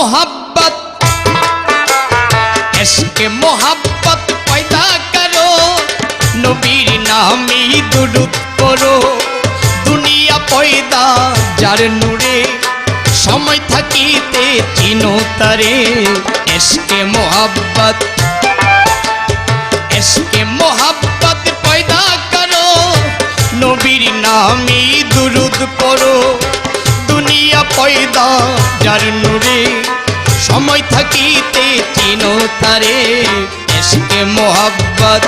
मोहब्बत इश्क मोहब्बत पैदा करो नबीर नामे दुरूद करो दुनिया पैदा जार नूरे समय থাকিতে চিনো তারে इश्क मोहब्बत पैदा करो नबीर नामे दुरूद पढ़ो दुनिया पैदा जार नूरे समय থাকিতে চিনো তারে इश्क मोहब्बत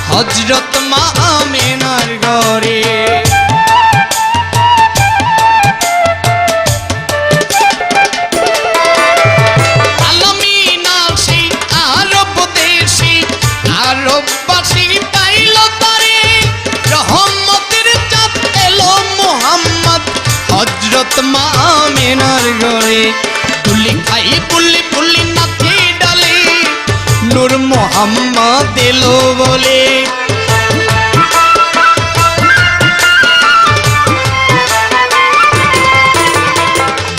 हजरत मा आमिनार घरे आलमीना से आरब देशे आरबबासी पाइल तारे रहमतेर चाँद एलो मुहम्मद हजरत मा आमिनार घरे तुली खाई पुल्ली पुल्ली नाचे डाले नूर मोहम्मद एलो बोले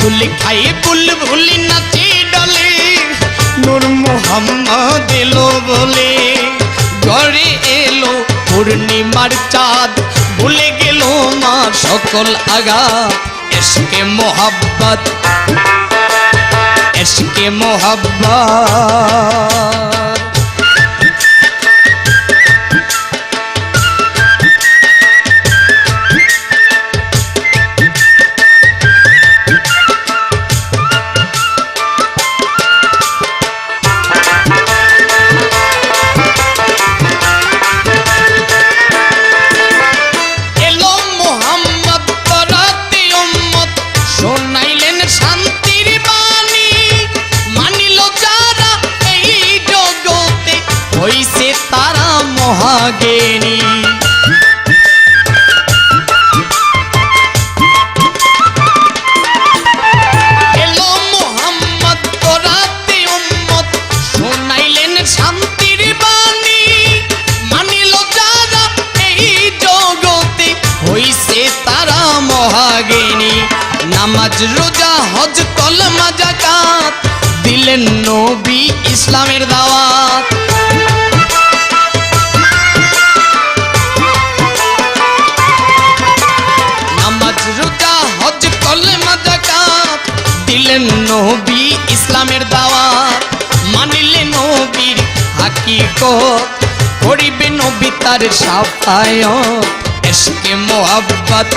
बुल्ली खाई बुल भुली नाचे डाले नूर मोहम्मद एलो बोले घरे एलो पूर्णिमार चाँद भूले गेलो मा सकल आघात इश्क मोहब्बत महागेनी एलो मोहम्मद तोराते उम्मत शोनाइलेन शांतिर बानी मानिलो जारा एई जगते हইছে तारा महागेनी नामाज रोजा हज कलमा जाकात दिलेन नबी इस्लामेर दाওয়াত नबी इस्लामेर दाওয়াত मानिले नबीर हकीकत करिबे नबी तार शाफायत इश्क मोहब्बत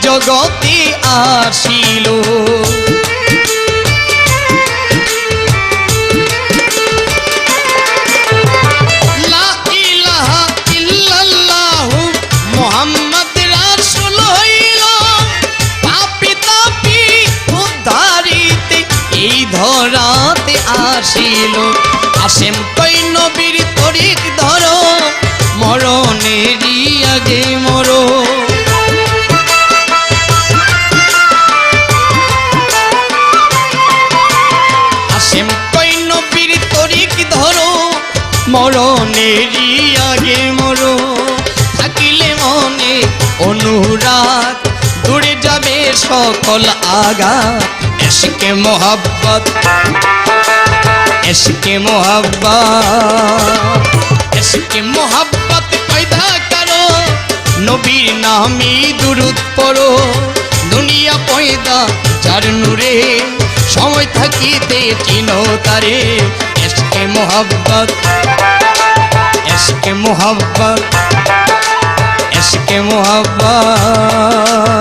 जगते आसिलो ला इलाहा इल्लाल्लाहु मुहम्मद रासूल हইলো पापी तापी उद्धारिते এই ধরাতে আসিলো আসেম কই নবীর তরিক ধরো মরণেরই আগে মরো मरनेरी आगे मरो অনুরাগ, দূরে যাবে সকল আঘাত। ইশকে মোহাব্বত, ইশকে মোহাব্বত, ইশকে মোহাব্বত পয়দা করো, নবীর নামে দুরূদ পড়ো। দুনিয়া পয়দা যার নূরে, সময় থাকিতে চিনো তারে। ইশকে মোহাব্বত, ইশকে মোহাব্বত, ইশকে মোহাব্বত।